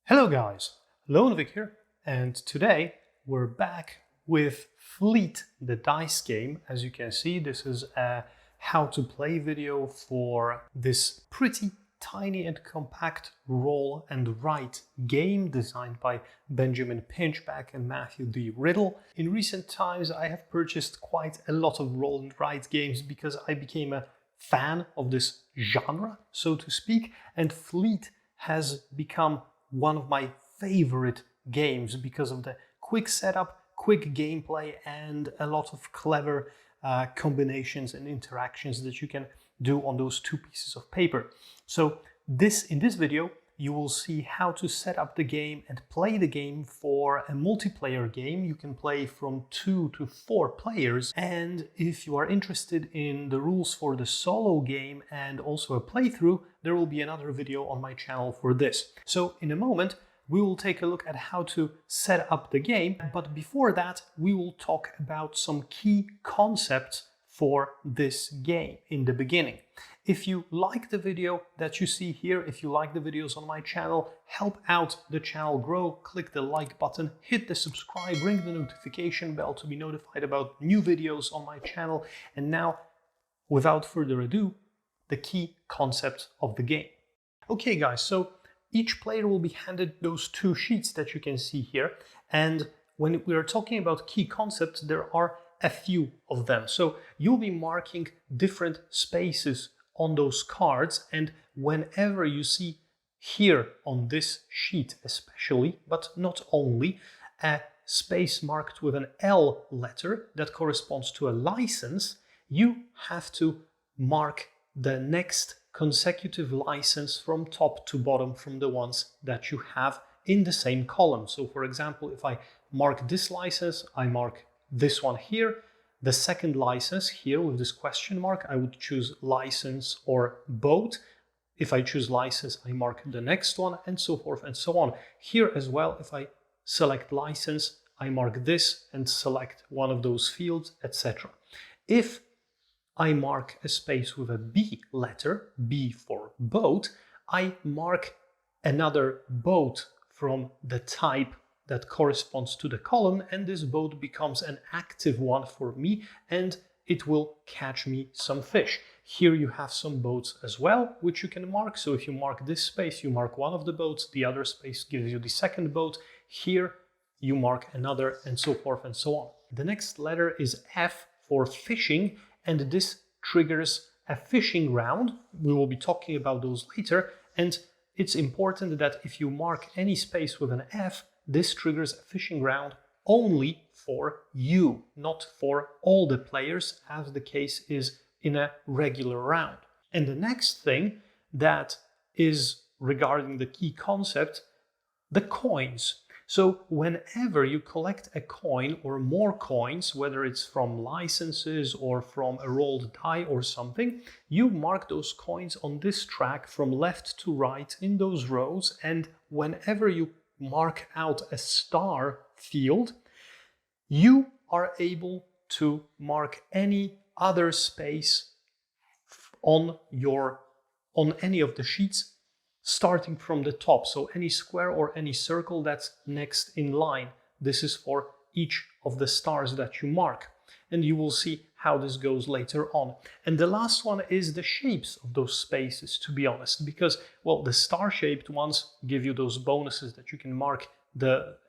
Hello guys, Lonevik here, and today we're back with Fleet, the dice game. As you can see, this is a how to play video for this pretty tiny and compact roll and write game designed by Benjamin Pinchback and Matthew D. Riddle. In recent times I have purchased quite a lot of roll and write games because I became a fan of this genre, so to speak, and Fleet has become one of my favorite games because of the quick setup, quick gameplay, and a lot of clever combinations and interactions that you can do on those two pieces of paper. So in this video, you will see how to set up the game and play the game for a multiplayer game. You can play from 2 to 4 players. And if you are interested in the rules for the solo game and also a playthrough, there will be another video on my channel for this. So in a moment, we will take a look at how to set up the game. But before that, we will talk about some key concepts for this game in the beginning. If you like the video that you see here, if you like the videos on my channel, help out the channel grow, click the like button, hit the subscribe, ring the notification bell to be notified about new videos on my channel. And now, without further ado, the key concepts of the game. Okay guys, so each player will be handed those 2 sheets that you can see here. And when we are talking about key concepts, there are a few of them. So you'll be marking different spaces on those cards, and whenever you see here on this sheet especially, but not only, a space marked with an L letter that corresponds to a license, you have to mark the next consecutive license from top to bottom from the ones that you have in the same column. So for example, if I mark this license, I mark this one here. The second license here with this question mark, I would choose license or boat. If I choose license, I mark the next one, and so forth and so on. Here as well, if I select license, I mark this and select one of those fields, etc. If I mark a space with a B letter, B for boat, I mark another boat from the type that corresponds to the column, and this boat becomes an active one for me, and it will catch me some fish. Here you have some boats as well, which you can mark. So if you mark this space, you mark one of the boats, the other space gives you the second boat. Here you mark another, and so forth and so on. The next letter is F for fishing, and this triggers a fishing round. We will be talking about those later, and it's important that if you mark any space with an F, this triggers a fishing round only for you, not for all the players, as the case is in a regular round. And the next thing that is regarding the key concept, the coins. So whenever you collect a coin or more coins, whether it's from licenses or from a rolled die or something, you mark those coins on this track from left to right in those rows, and whenever you mark out a star field, you are able to mark any other space on any of the sheets starting from the top. So any square or any circle that's next in line. This is for each of the stars that you mark. And you will see how this goes later on. And the last one is the shapes of those spaces, to be honest, because, well, the star-shaped ones give you those bonuses that you can mark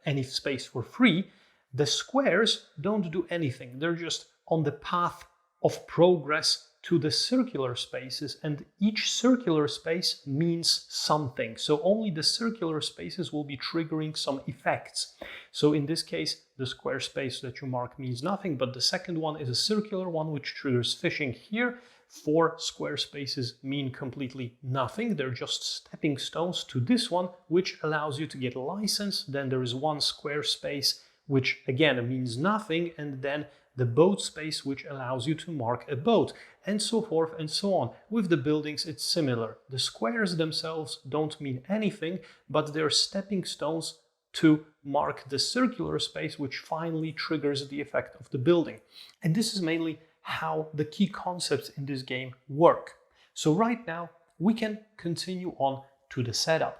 any space for free. The squares don't do anything. They're just on the path of progress to the circular spaces, and each circular space means something. So only the circular spaces will be triggering some effects. So in this case, the square space that you mark means nothing, but the second one is a circular one which triggers fishing here. 4 square spaces mean completely nothing. They're just stepping stones to this one, which allows you to get a license. Then there is 1 square space, which again means nothing, and then the boat space, which allows you to mark a boat, and so forth and so on. With the buildings, it's similar. The squares themselves don't mean anything, but they're stepping stones to mark the circular space, which finally triggers the effect of the building. And this is mainly how the key concepts in this game work. So right now, we can continue on to the setup.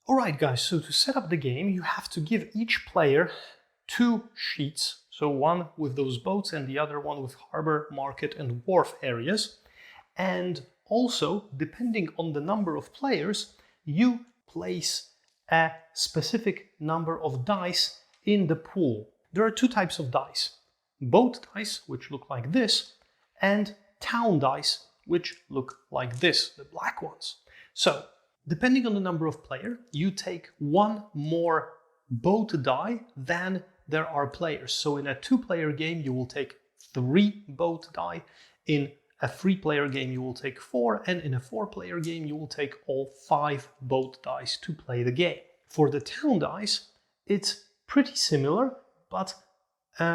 Alright guys, so to set up the game, you have to give each player 2 sheets. So one with those boats and the other one with harbor, market and wharf areas. And also, depending on the number of players, you place a specific number of dice in the pool. There are 2 types of dice. Boat dice, which look like this, and town dice, which look like this, the black ones. So, depending on the number of players, you take 1 more boat die than there are players. So in a 2-player game, you will take 3 boat die. In a 3-player game, you will take 4. And in a 4-player game, you will take all 5 boat dice to play the game. For the town dice, it's pretty similar, but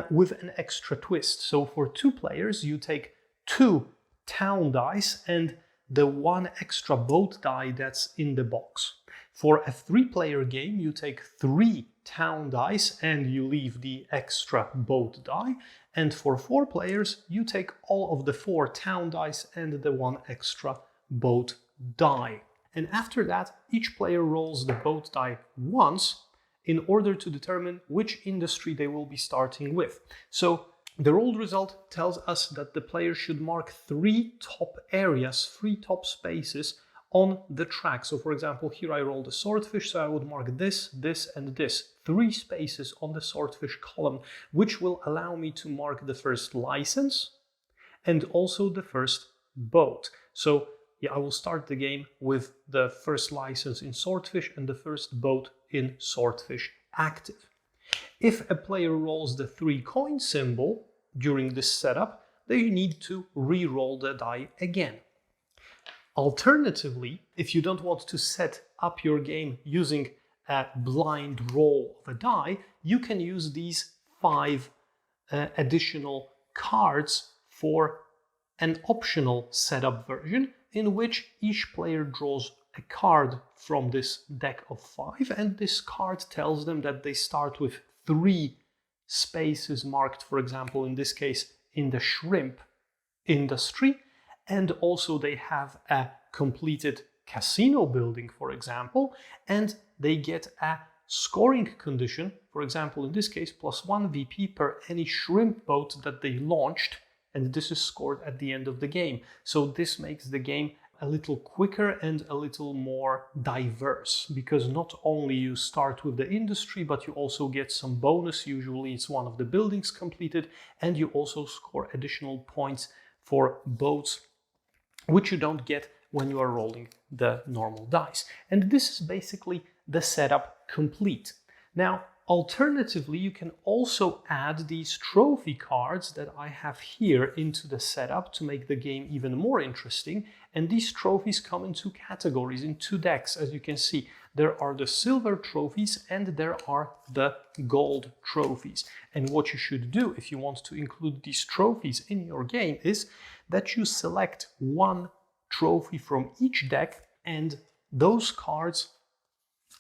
with an extra twist. So for 2 players, you take 2 town dice and the 1 extra boat die that's in the box. For a 3-player game, you take 3 town dice and you leave the extra boat die. And for 4 players, you take all of the 4 town dice and the 1 extra boat die. And after that, each player rolls the boat die once in order to determine which industry they will be starting with. So the rolled result tells us that the player should mark 3 top areas, 3 top spaces on the track. So for example, here I rolled a swordfish, so I would mark this, this and this. 3 spaces on the swordfish column, which will allow me to mark the first license and also the first boat. So yeah, I will start the game with the first license in swordfish and the first boat in swordfish active. If a player rolls the 3 coin symbol during this setup, they need to re-roll the die again. Alternatively, if you don't want to set up your game using a blind roll of a die, you can use these 5 additional cards for an optional setup version in which each player draws a card from this deck of 5, and this card tells them that they start with 3 spaces marked, for example, in this case, in the shrimp industry, and also they have a completed casino building, for example, and they get a scoring condition, for example, in this case, +1 VP per any shrimp boat that they launched, and this is scored at the end of the game. So this makes the game a little quicker and a little more diverse, because not only you start with the industry, but you also get some bonus. Usually it's one of the buildings completed, and you also score additional points for boats, which you don't get when you are rolling the normal dice. And this is basically the setup complete. Now, alternatively, you can also add these trophy cards that I have here into the setup to make the game even more interesting. And these trophies come in 2 categories, in 2 decks. As you can see, there are the silver trophies and there are the gold trophies. And what you should do if you want to include these trophies in your game is that you select 1 trophy from each deck, and those cards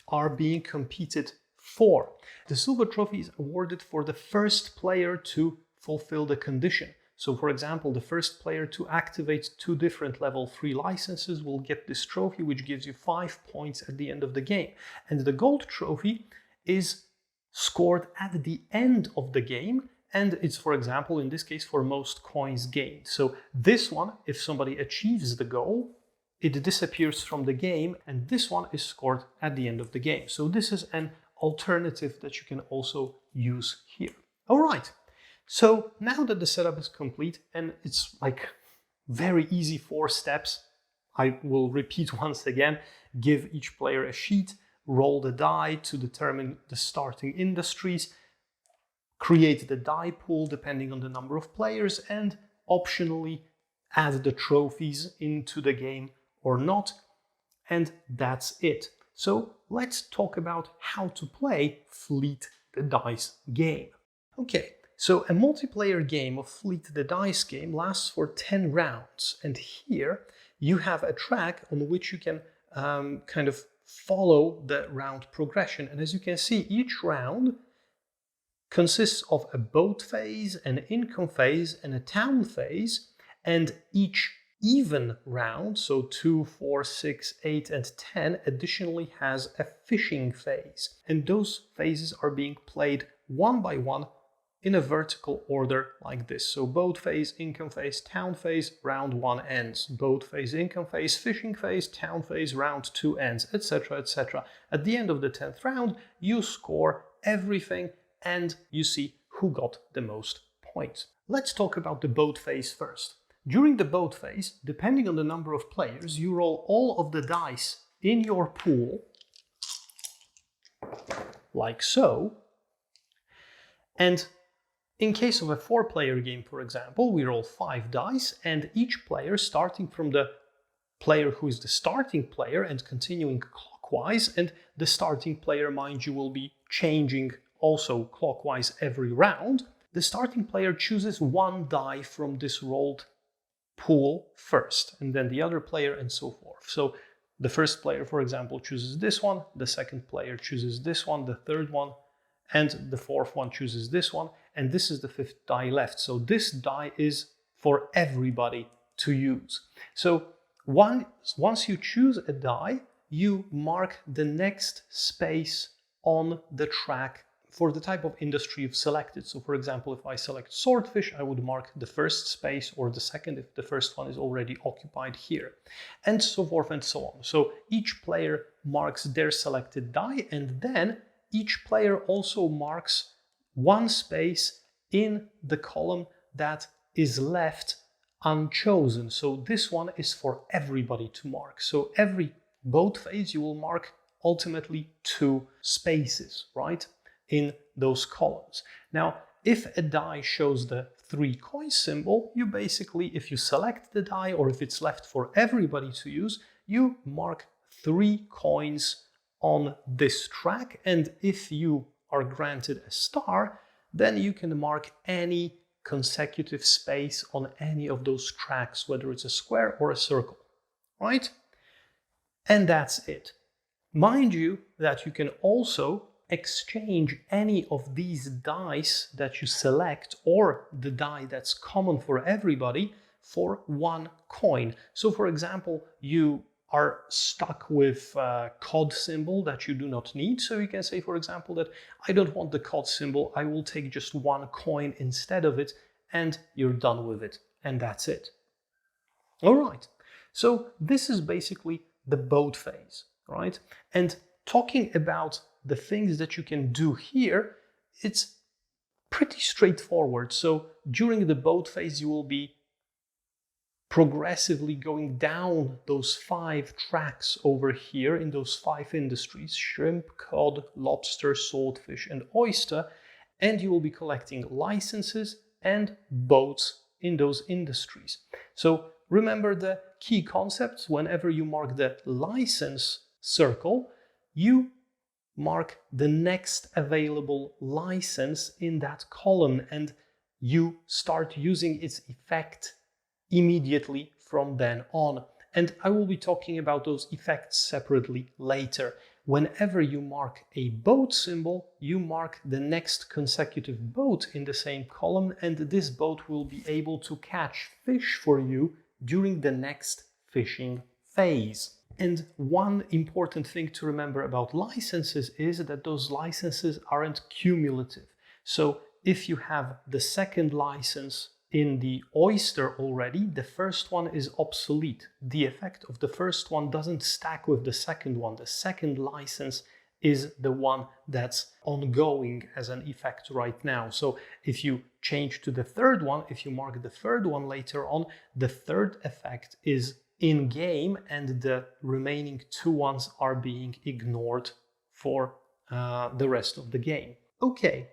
are being competed for. The silver trophy is awarded for the first player to fulfill the condition. So for example, the first player to activate 2 different level 3 licenses will get this trophy, which gives you 5 points at the end of the game. And the gold trophy is scored at the end of the game, and it's, for example, in this case, for most coins gained. So this one, if somebody achieves the goal, it disappears from the game, and this one is scored at the end of the game. So this is an alternative that you can also use here. All right, so now that the setup is complete, and it's like very easy 4 steps, I will repeat once again: give each player a sheet, roll the die to determine the starting industries, create the die pool depending on the number of players, and optionally add the trophies into the game or not, and that's it. So let's talk about how to play Fleet the Dice game. Okay, so a multiplayer game of Fleet the Dice game lasts for 10 rounds, and here you have a track on which you can kind of follow the round progression. And as you can see, each round consists of a boat phase, an income phase, and a town phase, and each even round, so 2, 4, 6, 8, and 10, additionally has a fishing phase. And those phases are being played one by one in a vertical order like this. So boat phase, income phase, town phase, round 1 ends. Boat phase, income phase, fishing phase, town phase, round 2 ends, etc., etc. At the end of the 10th round, you score everything and you see who got the most points. Let's talk about the boat phase first. During the boat phase, depending on the number of players, you roll all of the dice in your pool, like so. And in case of a 4-player game, for example, we roll 5 dice, and each player, starting from the player who is the starting player and continuing clockwise, and the starting player, mind you, will be changing also clockwise every round, the starting player chooses 1 die from this rolled pool first, and then the other player, and so forth. So the first player, for example, chooses this one, the second player chooses this one, the third one, and the fourth one chooses this one, and this is the 5th die left. So this die is for everybody to use. So once you choose a die, you mark the next space on the track for the type of industry you've selected. So for example, if I select swordfish, I would mark the first space or the second if the first one is already occupied here, and so forth and so on. So each player marks their selected die, and then each player also marks 1 space in the column that is left unchosen. So this one is for everybody to mark. So every boat phase you will mark ultimately 2 spaces, right, in those columns. Now, if a die shows the 3 coin symbol, you basically, if you select the die or if it's left for everybody to use, you mark 3 coins on this track, and if you are granted a star, then you can mark any consecutive space on any of those tracks, whether it's a square or a circle, right? And that's it. Mind you that you can also exchange any of these dice that you select or the die that's common for everybody for 1 coin. So for example, you are stuck with a cod symbol that you do not need. So you can say, for example, that I don't want the cod symbol, I will take just 1 coin instead of it, and you're done with it. And that's it. All right. So this is basically the boat phase, right? And talking about the things that you can do here, it's pretty straightforward. So during the boat phase, you will be progressively going down those 5 tracks over here in those 5 industries: shrimp, cod, lobster, swordfish, and oyster, and you will be collecting licenses and boats in those industries. So remember the key concepts. Whenever you mark the license circle, you mark the next available license in that column, and you start using its effect immediately from then on. And I will be talking about those effects separately later. Whenever you mark a boat symbol, you mark the next consecutive boat in the same column, and this boat will be able to catch fish for you during the next fishing phase. And one important thing to remember about licenses is that those licenses aren't cumulative. So if you have the second license in the oyster already, the first one is obsolete. The effect of the first one doesn't stack with the second one. The second license is the one that's ongoing as an effect right now. So if you change to the third one, if you mark the third one later on, the third effect is in game and the remaining 2 ones are being ignored for the rest of the game. Okay,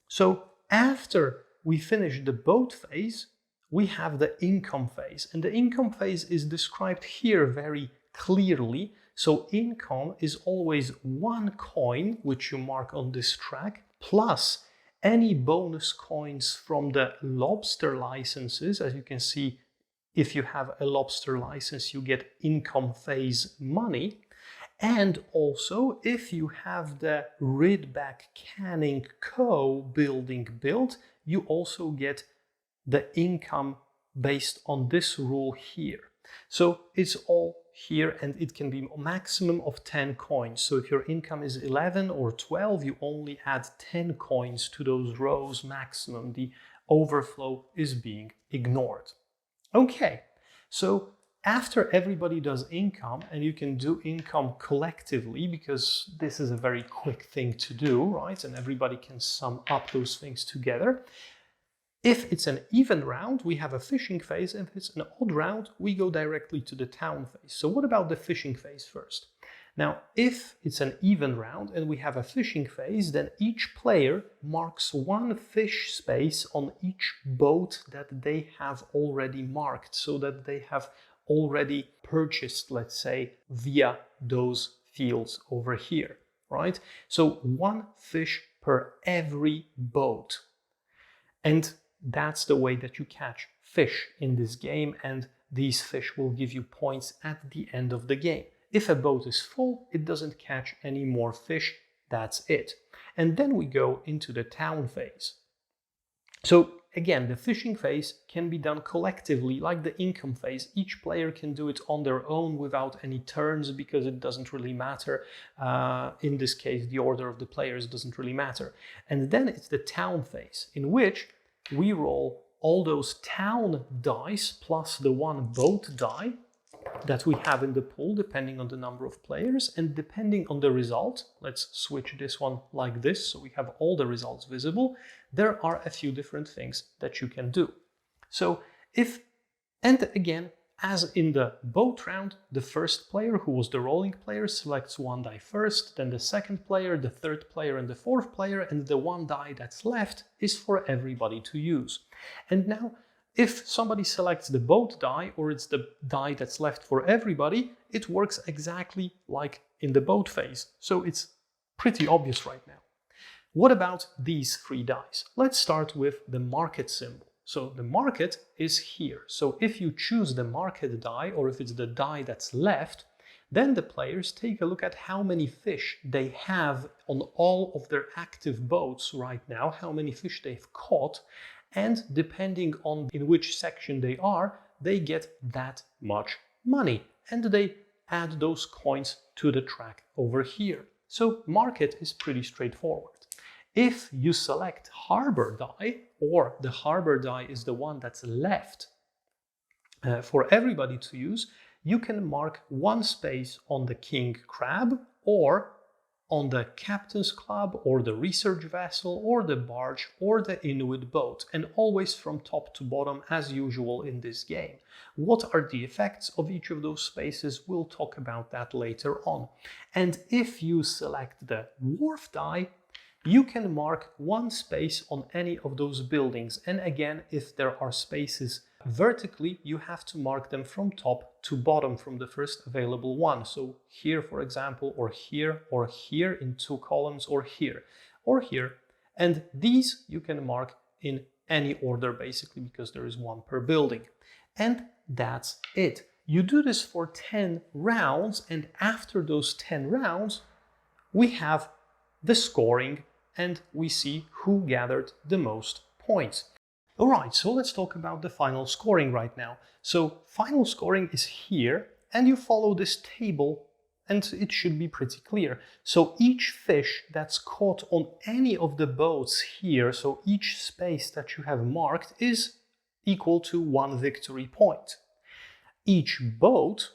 so after we finish the boat phase, we have the income phase. And the income phase is described here very clearly. So income is always 1 coin, which you mark on this track, plus any bonus coins from the lobster licenses. As you can see, if you have a lobster license, you get income phase money. And also, if you have the Ridback Canning Co. building built, you also get the income based on this rule here. So it's all here, and it can be a maximum of 10 coins. So if your income is 11 or 12, you only add 10 coins to those rows maximum. The overflow is being ignored. Okay, so after everybody does income, and you can do income collectively because this is a very quick thing to do, right? And everybody can sum up those things together. If it's an even round, we have a fishing phase. If it's an odd round, we go directly to the town phase. So what about the fishing phase first? Now, if it's an even round and we have a fishing phase, then each player marks one fish space on each boat that they have already marked, so that they have already purchased, let's say, via those fields over here, right? So one fish per every boat. And that's the way that you catch fish in this game, and these fish will give you points at the end of the game. If a boat is full, it doesn't catch any more fish, that's it. And then we go into the town phase. So again, the fishing phase can be done collectively, like the income phase. Each player can do it on their own without any turns, because it doesn't really matter. In this case, the order of the players doesn't really matter. And then it's the town phase, in which we roll all those town dice plus the one boat die that we have in the pool, depending on the number of players and depending on the result. Let's switch this one like this, so we have all the results visible. There are a few different things that you can do. So and again, as in the boat round, the first player, who was the rolling player, selects one die first, then the second player, the third player, and the fourth player, and the one die that's left is for everybody to use. And now, if somebody selects the boat die, or it's the die that's left for everybody, it works exactly like in the boat phase. So it's pretty obvious right now. What about these three dice? Let's start with the market symbol. So the market is here. So if you choose the market die, or if it's the die that's left, then the players take a look at how many fish they have on all of their active boats right now, how many fish they've caught, and depending on in which section they are, they get that much money, and they add those coins to the track over here. So market is pretty straightforward. If you select harbor die, or the harbor die is the one that's left for everybody to use, you can mark one space on the king crab, or on the captain's club, or the research vessel, or the barge, or the Inuit boat, and always from top to bottom as usual in this game. What are the effects of each of those spaces? We'll talk about that later on. And if you select the wharf die, you can mark one space on any of those buildings. And again, if there are spaces vertically, you have to mark them from top to bottom, from the first available one. So here, for example, or here in two columns, or here. And these you can mark in any order, basically, because there is one per building. And that's it. You do this for 10 rounds, and after those 10 rounds, we have the scoring, and we see who gathered the most points. All right, so let's talk about the final scoring right now. So final scoring is here, and you follow this table, and it should be pretty clear. So each fish that's caught on any of the boats here, so each space that you have marked, is equal to 1 victory point. Each boat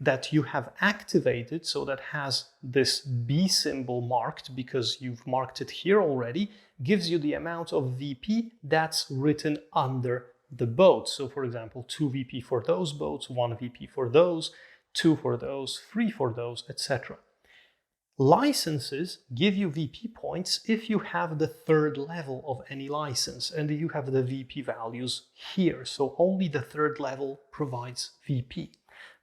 that you have activated, so that has this B symbol marked because you've marked it here already, gives you the amount of VP that's written under the boat. So for example, 2 VP for those boats, 1 VP for those, 2 for those, 3 for those, etc. Licenses give you VP points if you have the third level of any license, and you have the VP values here. So only the third level provides VP.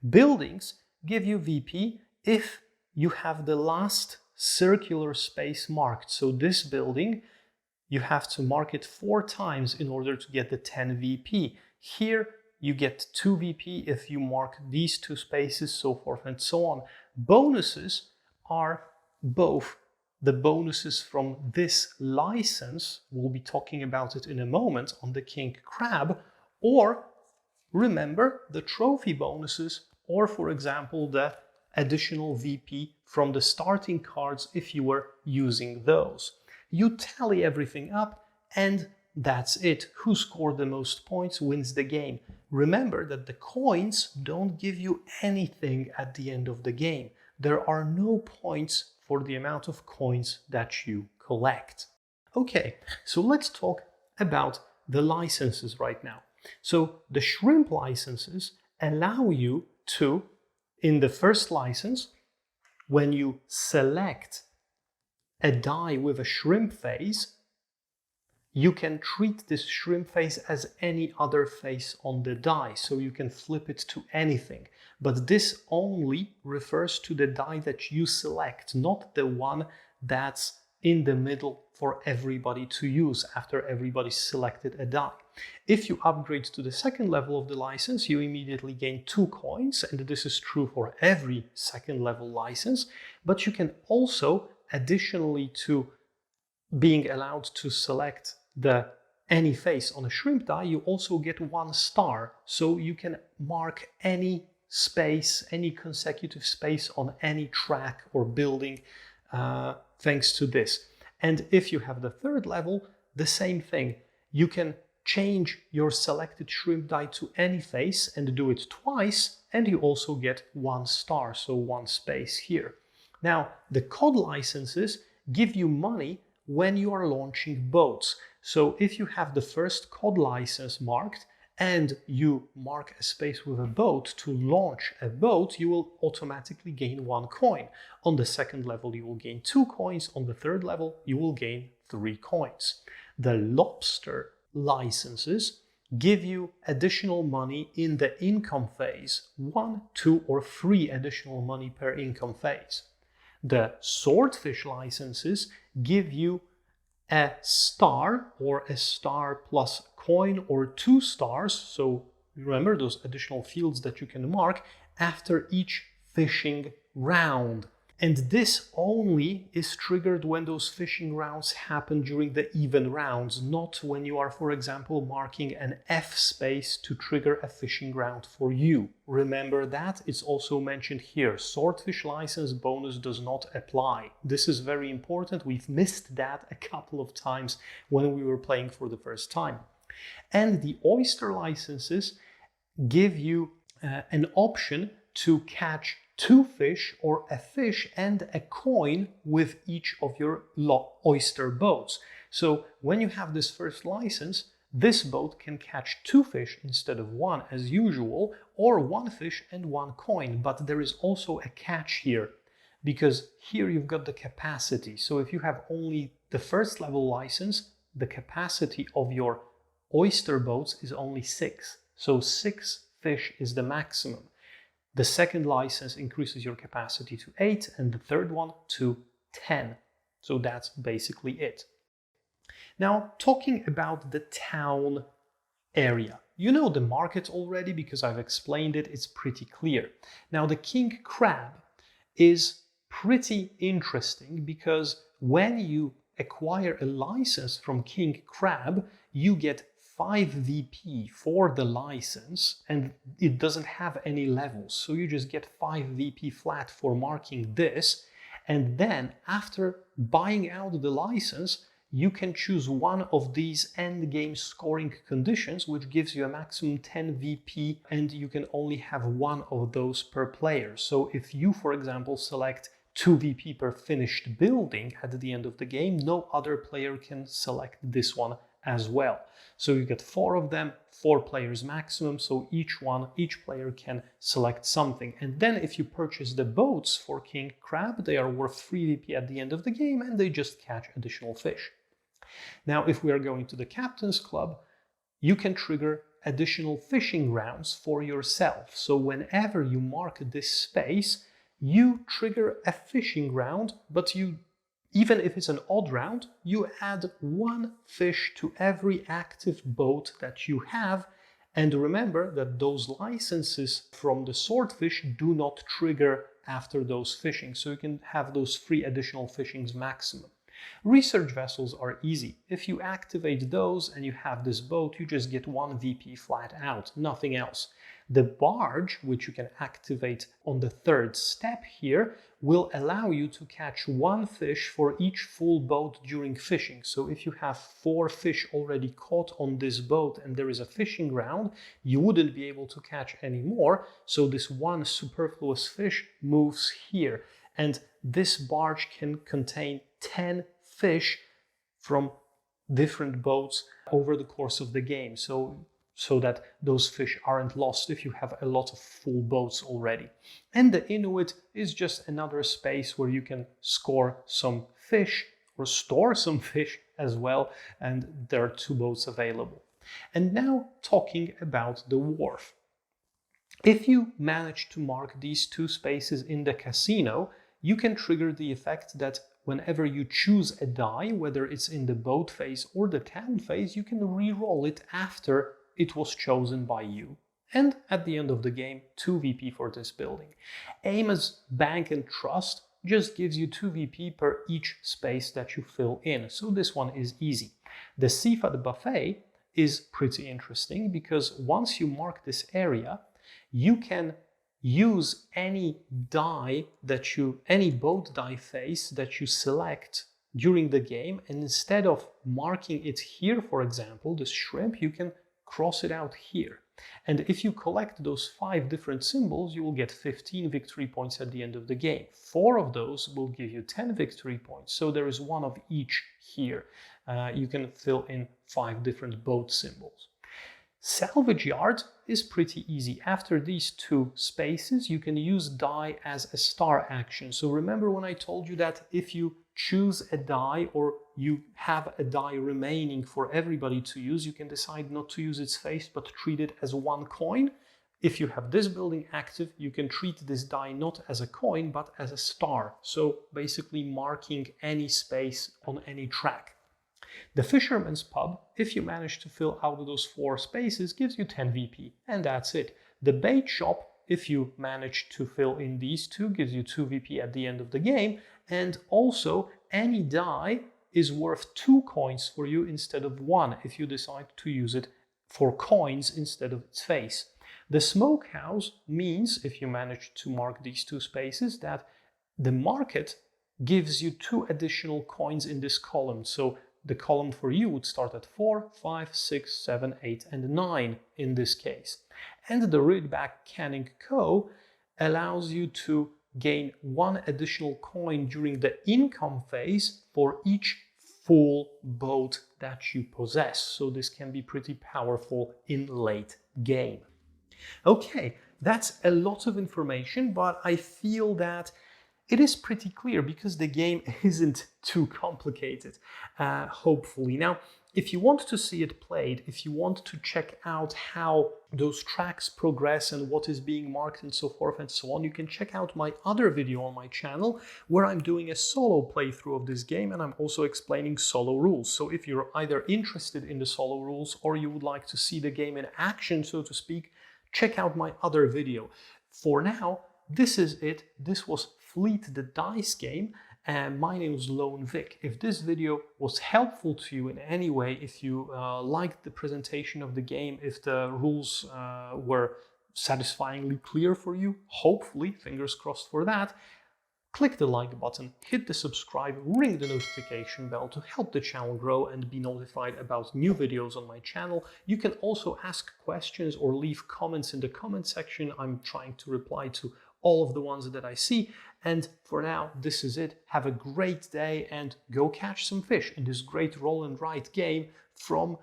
Buildings give you VP if you have the last circular space marked. So this building, you have to mark it 4 times in order to get the 10 VP. Here you get 2 VP if you mark these 2 spaces, so forth and so on. Bonuses are both the bonuses from this license, we'll be talking about it in a moment, on the king crab, or remember the trophy bonuses, or for example, the additional VP from the starting cards if you were using those. You tally everything up and that's it. Who scored the most points wins the game. Remember that the coins don't give you anything at the end of the game. There are no points for the amount of coins that you collect. Okay, so let's talk about the licenses right now. So the shrimp licenses allow you to, in the first license, when you select a die with a shrimp face, you can treat this shrimp face as any other face on the die, so you can flip it to anything. But this only refers to the die that you select, not the one that's in the middle for everybody to use after everybody selected a die. If you upgrade to the second level of the license, you immediately gain 2 coins, and this is true for every second level license, but you can also, additionally to being allowed to select any face on a shrimp die, you also get 1 star. So you can mark any space, any consecutive space on any track or building thanks to this. And if you have the third level, the same thing. You can change your selected shrimp die to any face and do it twice, and you also get 1 star, so 1 space here. Now, the COD licenses give you money when you are launching boats. So if you have the first COD license marked and you mark a space with a boat to launch a boat, you will automatically gain 1 coin. On the second level, you will gain 2 coins. On the third level, you will gain 3 coins. The lobster licenses give you additional money in the income phase, 1, 2, or 3 additional money per income phase. The swordfish licenses give you a star or a star plus coin or 2 stars. So remember those additional fields that you can mark after each fishing round. And this only is triggered when those fishing rounds happen during the even rounds, not when you are, for example, marking an F space to trigger a fishing round for you. Remember that. It's also mentioned here. Swordfish license bonus does not apply. This is very important. We've missed that a couple of times when we were playing for the first time. And the oyster licenses give you an option to catch 2 fish or a fish and a coin with each of your oyster boats. So when you have this first license, this boat can catch 2 fish instead of 1 as usual, or 1 fish and 1 coin. But there is also a catch here, because here you've got the capacity. So if you have only the first level license, the capacity of your oyster boats is only 6. So 6 fish is the maximum. The second license increases your capacity to 8 and the third one to 10. So that's basically it. Now, talking about the town area. You know the market already because I've explained it. It's pretty clear. Now, the king crab is pretty interesting because when you acquire a license from king crab, you get 5 VP for the license, and it doesn't have any levels. So you just get 5 VP flat for marking this. And then after buying out the license, you can choose one of these end game scoring conditions, which gives you a maximum 10 VP, and you can only have 1 of those per player. So if you, for example, select 2 VP per finished building at the end of the game, no other player can select this one as well. So you get 4 of them, 4 players maximum, so each player can select something. And then if you purchase the boats for king crab, they are worth 3 VP at the end of the game, and they just catch additional fish. Now, if we are going to the captain's club, you can trigger additional fishing rounds for yourself. So whenever you mark this space, you trigger a fishing round, but even if it's an odd round, you add 1 fish to every active boat that you have. And remember that those licenses from the swordfish do not trigger after those fishing. So you can have those 3 additional fishings maximum. Research vessels are easy. If you activate those and you have this boat, you just get 1 VP flat out, nothing else. The barge, which you can activate on the 3rd step here, will allow you to catch 1 fish for each full boat during fishing. So if you have 4 fish already caught on this boat and there is a fishing ground, you wouldn't be able to catch any more. So this 1 superfluous fish moves here. And this barge can contain 10 fish from different boats over the course of the game. So that those fish aren't lost if you have a lot of full boats already. And the Inuit is just another space where you can score some fish or store some fish as well, and there are 2 boats available. And now talking about the wharf. If you manage to mark these 2 spaces in the casino, you can trigger the effect that whenever you choose a die, whether it's in the boat phase or the town phase, you can re-roll it after it was chosen by you. And at the end of the game, 2 VP for this building. Amos Bank and Trust just gives you 2 VP per each space that you fill in, so this one is easy. The Seafood Buffet is pretty interesting because once you mark this area, you can use any die any boat die phase that you select during the game, and instead of marking it here, for example, this shrimp, you can cross it out here. And if you collect those 5 different symbols, you will get 15 victory points at the end of the game. 4 of those will give you 10 victory points, so there is 1 of each here. You can fill in 5 different boat symbols. Salvage yard is pretty easy. After these 2 spaces, you can use die as a star action. So remember when I told you that if you choose a die or you have a die remaining for everybody to use, you can decide not to use its face but treat it as 1 coin. If you have this building active, you can treat this die not as a coin but as a star. So basically marking any space on any track. The Fisherman's Pub, if you manage to fill out those 4 spaces, gives you 10 VP, and that's it. The Bait Shop, if you manage to fill in these 2, gives you 2 VP at the end of the game, and also any die is worth 2 coins for you instead of 1 if you decide to use it for coins instead of its face. The Smokehouse means, if you manage to mark these 2 spaces, that the market gives you 2 additional coins in this column. So the column for you would start at 4, 5, 6, 7, 8, and 9 in this case. And the Ridgeback Canning Co. allows you to gain 1 additional coin during the income phase for each full boat that you possess. So this can be pretty powerful in late game. Okay, that's a lot of information, but I feel that it is pretty clear because the game isn't too complicated, hopefully. Now, if you want to see it played, if you want to check out how those tracks progress and what is being marked and so forth and so on, you can check out my other video on my channel where I'm doing a solo playthrough of this game and I'm also explaining solo rules. So if you're either interested in the solo rules or you would like to see the game in action, so to speak, check out my other video. For now, this is it. This was Fleet the Dice Game, and my name is Lone Vic. If this video was helpful to you in any way, if you liked the presentation of the game, if the rules were satisfyingly clear for you, hopefully, fingers crossed for that, click the like button, hit the subscribe, ring the notification bell to help the channel grow and be notified about new videos on my channel. You can also ask questions or leave comments in the comment section. I'm trying to reply to all of the ones that I see. And for now, this is it. Have a great day and go catch some fish in this great roll and write game from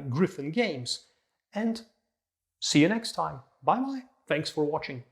Griffin Games. And see you next time. Bye bye. Thanks for watching.